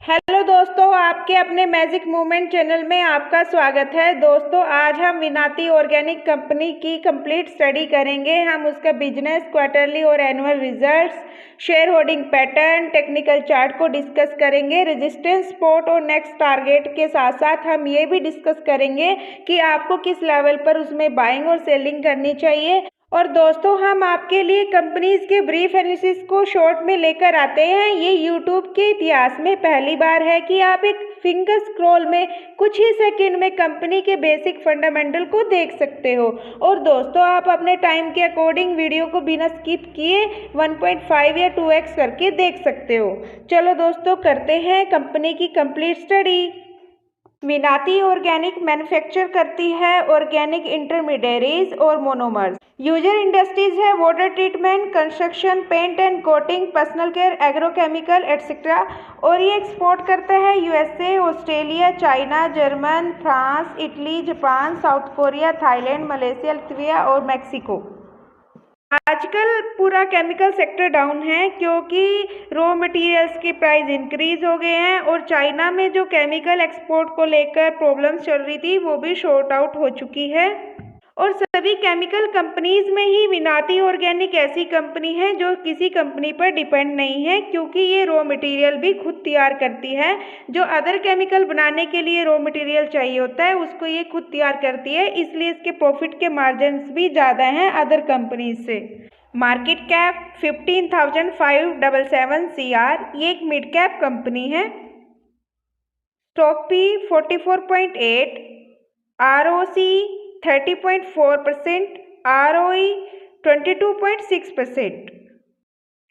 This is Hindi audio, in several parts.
हेलो दोस्तों, आपके अपने मैजिक मूवमेंट चैनल में आपका स्वागत है। दोस्तों, आज हम विनाती ऑर्गेनिक कंपनी की कंप्लीट स्टडी करेंगे। हम उसका बिजनेस, क्वार्टरली और annual results, share holding pattern, technical chart को डिस्कस करेंगे। रेजिस्टेंस, सपोर्ट और नेक्स्ट टारगेट के साथ साथ हम ये भी डिस्कस करेंगे कि आपको किस लेवल पर उसमें बाइंग और सेलिंग करनी चाहिए। और दोस्तों, हम आपके लिए कंपनीज के ब्रीफ एनालिसिस को शॉर्ट में लेकर आते हैं। ये यूट्यूब के इतिहास में पहली बार है कि आप एक फिंगर स्क्रॉल में कुछ ही सेकंड में कंपनी के बेसिक फंडामेंटल को देख सकते हो। और दोस्तों, आप अपने टाइम के अकॉर्डिंग वीडियो को बिना स्किप किए 1.5 या 2x करके देख सकते हो। चलो दोस्तों, करते हैं कंपनी की complete study. Vinati organic manufacture करती है ऑर्गेनिक इंटरमीडिएरीज और मोनोमर्स। यूजर इंडस्ट्रीज है water treatment, construction, paint and coating, personal care, agrochemical etcetera. और ये एक्सपोर्ट करता है USA, Australia, China, German, France, Italy, Japan, South Korea, Thailand, Malaysia, Lithuania और मैक्सिको। आजकल पूरा केमिकल सेक्टर डाउन है क्योंकि रॉ मटेरियल्स के प्राइस इंक्रीज हो गए हैं और चाइना में जो केमिकल एक्सपोर्ट को लेकर प्रॉब्लम्स चल रही थी वो भी शॉर्ट आउट हो चुकी है। और सभी केमिकल कंपनीज में ही विनाती ऑर्गेनिक ऐसी कंपनी है जो किसी कंपनी पर डिपेंड नहीं है, क्योंकि ये रॉ मटेरियल भी खुद तैयार करती है। जो अदर केमिकल बनाने के लिए रॉ मटेरियल चाहिए होता है उसको ये खुद तैयार करती है, इसलिए इसके प्रॉफिट के मार्जिन्स भी ज़्यादा हैं अदर कंपनीज से। Market cap 15,577 CR। ये एक मिड कैप कंपनी है। Stock P 44.8, ROC 30.4%, ROE 22.6%।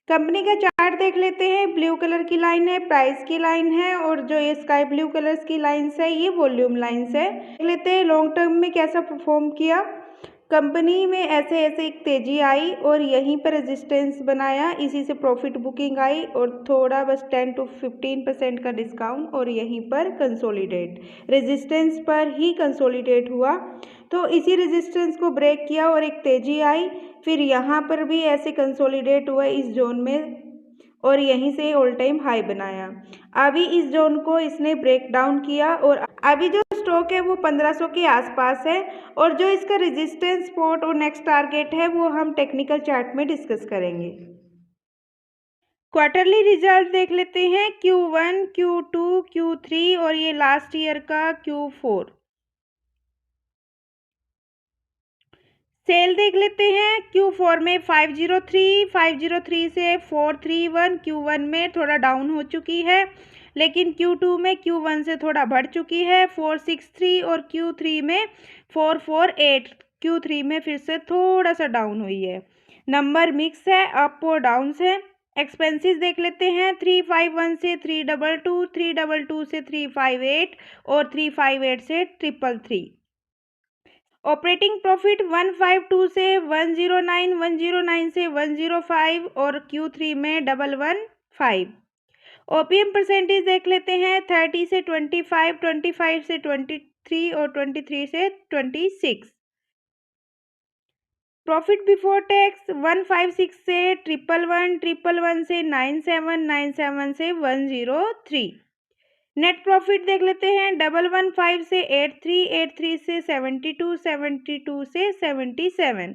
Company का चार्ट देख लेते हैं। ब्लू कलर की लाइन है, प्राइस की लाइन है, और जो ये स्काई ब्लू कलर्स की लाइन्स है ये वॉल्यूम लाइन्स है। देख लेते हैं लॉन्ग टर्म में कैसा परफॉर्म किया। कंपनी में ऐसे ऐसे एक तेजी आई और यहीं पर रेजिस्टेंस बनाया, इसी से प्रॉफिट बुकिंग आई और थोड़ा बस 10 to 15% का डिस्काउंट और यहीं पर कंसोलिडेट, रेजिस्टेंस पर ही कंसोलिडेट हुआ। तो इसी रेजिस्टेंस को ब्रेक किया और एक तेजी आई, फिर यहाँ पर भी ऐसे कंसोलिडेट हुआ इस जोन में और यहीं से ऑल टाइम हाई बनाया। अभी इस जोन को इसने ब्रेक डाउन किया और अभी जो स्टॉक है वो 1500 के आसपास है और जो इसका रेजिस्टेंस, सपोर्ट और नेक्स्ट टारगेट है वो हम टेक्निकल चार्ट में डिस्कस करेंगे। क्वार्टरली रिजल्ट देख लेते हैं। Q1, Q2, Q3 और ये लास्ट ईयर का Q4। सेल देख लेते हैं। Q4 में 503 से 431, Q1 में थोड़ा डाउन हो चुकी है, लेकिन Q2 में Q1 से थोड़ा बढ़ चुकी है 463 और Q3 में 448। Q3 में फिर से थोड़ा सा डाउन हुई है। नंबर मिक्स है, अप और डाउन है। एक्सपेंसेस देख लेते हैं। 351 से 322, 322 से 358 और 358 से 333। ऑपरेटिंग प्रॉफिट 152 से 109, 109 से 105 और Q3 में 115। ओपीएम परसेंटेज देख लेते हैं। 30 से 25, 25 से 23 और 23 से 26। प्रॉफिट बिफोर टैक्स 156 से 111, 111 से 97, 97 से 103। नेट प्रॉफिट देख लेते हैं। 115 से 83, 83 से 72, 72 से 77।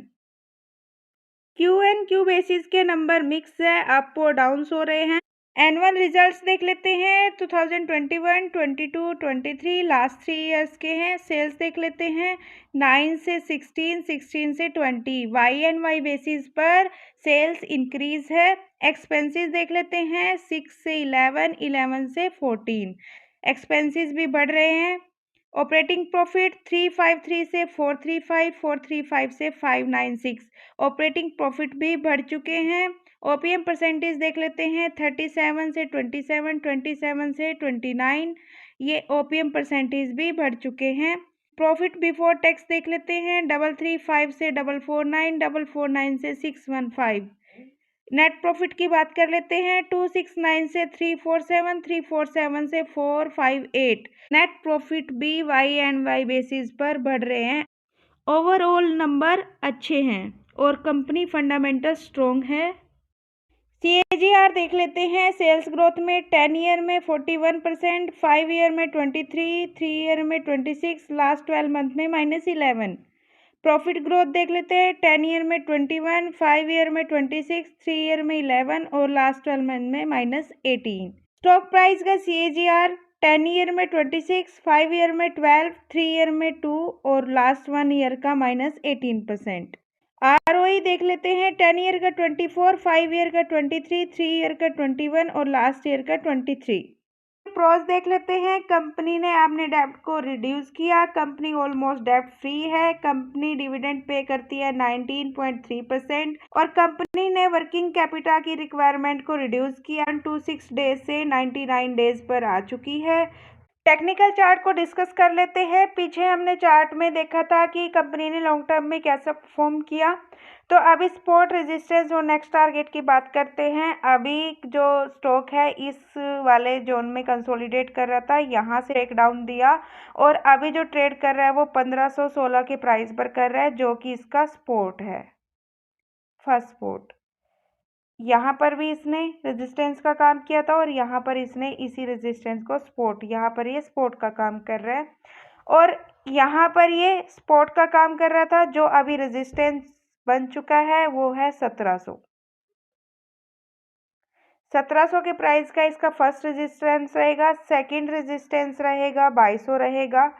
क्यू एंड क्यू बेसिस के नंबर मिक्स है, अप और डाउन हो रहे हैं। एनुअल रिजल्ट्स देख लेते हैं। 2021, 22, 23 लास्ट 3 ईयर्स के हैं। सेल्स देख लेते हैं। 9 से 16, 16 से 20 वाई एंड वाई बेसिस पर सेल्स इंक्रीज है। एक्सपेंसेस देख लेते हैं। 6 से 11, 11 से 14 एक्सपेंसेस भी बढ़ रहे हैं। ऑपरेटिंग प्रॉफिट 353 से 435, 435 से 596 ऑपरेटिंग प्रॉफिट भी बढ़ चुके हैं। ओपीएम परसेंटेज देख लेते हैं। 37 से 27, 27 से 29 ये ओपीएम परसेंटेज भी बढ़ चुके हैं। प्रॉफिट बिफोर टैक्स देख लेते हैं। 335 से 449, 449 से 615। नेट प्रॉफिट की बात कर लेते हैं। 269 से 347, 347 से 458 नेट प्रॉफिट भी वाई एंड वाई बेसिस पर बढ़ रहे हैं। ओवरऑल नंबर अच्छे हैं और कंपनी फंडामेंटल स्ट्रॉन्ग है। CAGR देख लेते हैं सेल्स ग्रोथ में 10 ईयर में 41%, 5 ईयर में 23, 3 ईयर में 26, लास्ट 12 मंथ में -11। प्रॉफिट ग्रोथ देख लेते हैं 10 ईयर में 21, 5 ईयर में 26, 3 ईयर में 11 और लास्ट 12 मंथ में -18। स्टॉक प्राइस का CAGR 10 ईयर में 26, 5 ईयर में 12, 3 ईयर में 2 और लास्ट 1 ईयर का -18%। ROE देख लेते हैं 10 ईयर का 24, 5 ईयर का 23, 3 ईयर का 21 और लास्ट ईयर का 23। प्रोस देख लेते हैं। कंपनी ने अपने डेब्ट को रिड्यूस किया, कंपनी ऑलमोस्ट डेब्ट फ्री है, कंपनी डिविडेंड पे करती है 19.3% और कंपनी ने वर्किंग कैपिटल की रिक्वायरमेंट को रिड्यूस किया 126 डेज से 99 डेज पर आ चुकी है। टेक्निकल चार्ट को डिस्कस कर लेते हैं। पीछे हमने चार्ट में देखा था कि कंपनी ने लॉन्ग टर्म में कैसा परफॉर्म किया। तो अभी सपोर्ट रेजिस्टेंस और नेक्स्ट टारगेट की बात करते हैं। अभी जो स्टॉक है इस वाले जोन में कंसोलिडेट कर रहा था, यहाँ से ब्रेक डाउन दिया और अभी जो ट्रेड कर रहा है वो 1516 के प्राइस पर कर रहा है, जो कि इसका सपोर्ट है, फर्स्ट सपोर्ट। यहाँ पर भी इसने रेजिस्टेंस का काम किया था और यहाँ पर इसने इसी रेजिस्टेंस को सपोर्ट, यहाँ पर ये सपोर्ट का काम कर रहा है और यहाँ पर ये सपोर्ट का काम कर रहा था। जो अभी रेजिस्टेंस बन चुका है वो है 1700। 1700 के प्राइस का इसका फर्स्ट रेजिस्टेंस रहेगा, सेकंड रेजिस्टेंस रहेगा 2200 रहेगा।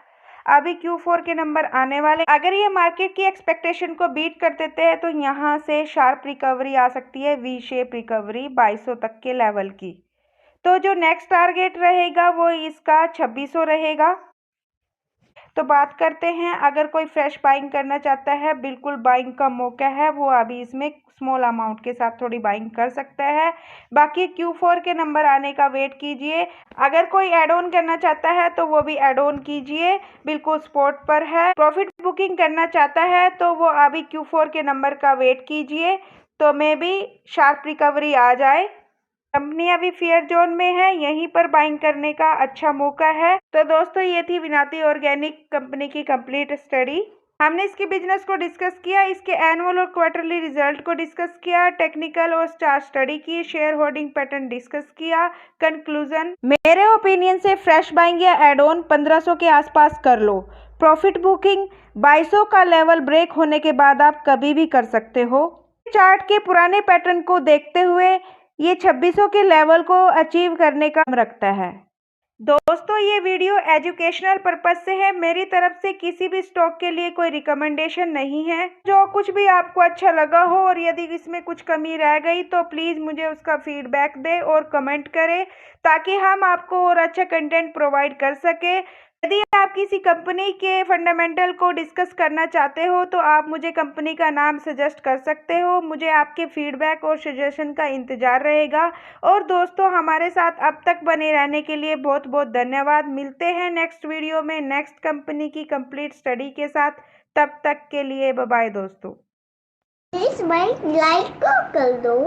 अभी Q4 के नंबर आने वाले, अगर ये मार्केट की एक्सपेक्टेशन को बीट कर देते हैं तो यहाँ से शार्प रिकवरी आ सकती है, वी शेप रिकवरी 2200 तक के लेवल की। तो जो नेक्स्ट टारगेट रहेगा वो इसका 2600 रहेगा। तो बात करते हैं, अगर कोई फ्रेश बाइंग करना चाहता है, बिल्कुल बाइंग का मौका है, वो अभी इसमें स्मॉल अमाउंट के साथ थोड़ी बाइंग कर सकता है। बाकी Q4 के नंबर आने का वेट कीजिए। अगर कोई ऐड ऑन करना चाहता है तो वो भी ऐड ऑन कीजिए, बिल्कुल स्पॉट पर है। प्रॉफिट बुकिंग करना चाहता है तो वो अभी Q4 के नंबर का वेट कीजिए, तो मे बी शार्प रिकवरी आ जाए। कंपनी अभी फेयर जोन में है, यहीं पर बाइंग करने का अच्छा मौका है। तो दोस्तों ये थी विनाती ऑर्गेनिक कंपनी की कंप्लीट स्टडी। हमने इसके बिजनेस को डिस्कस किया, इसके एनुअल और क्वार्टरली रिजल्ट को डिस्कस किया, टेक्निकल और चार्ट स्टडी की, शेयर होल्डिंग पैटर्न डिस्कस किया। कंक्लूजन, मेरे ओपिनियन से फ्रेश बाइंग या एड ऑन 1500 के आसपास कर लो। प्रॉफिट बुकिंग 2200 का लेवल ब्रेक होने के बाद आप कभी भी कर सकते हो। चार्ट के पुराने पैटर्न को देखते हुए ये 2600 के लेवल को अचीव करने का रखता है। दोस्तों ये वीडियो एजुकेशनल पर्पज से है, मेरी तरफ से किसी भी स्टॉक के लिए कोई रिकमेंडेशन नहीं है। जो कुछ भी आपको अच्छा लगा हो और यदि इसमें कुछ कमी रह गई तो प्लीज़ मुझे उसका फीडबैक दें और कमेंट करें, ताकि हम आपको और अच्छा कंटेंट प्रोवाइड कर सके। यदि आप किसी कंपनी के फंडामेंटल को डिस्कस करना चाहते हो तो आप मुझे कंपनी का नाम सजेस्ट कर सकते हो। मुझे आपके फीडबैक और सजेशन का इंतज़ार रहेगा। और दोस्तों हमारे साथ अब तक बने रहने के लिए बहुत बहुत धन्यवाद। मिलते हैं नेक्स्ट वीडियो में नेक्स्ट कंपनी की कंप्लीट स्टडी के साथ। तब तक के लिए बाय बाय दोस्तों। प्लीज भाई लाइक कर दो।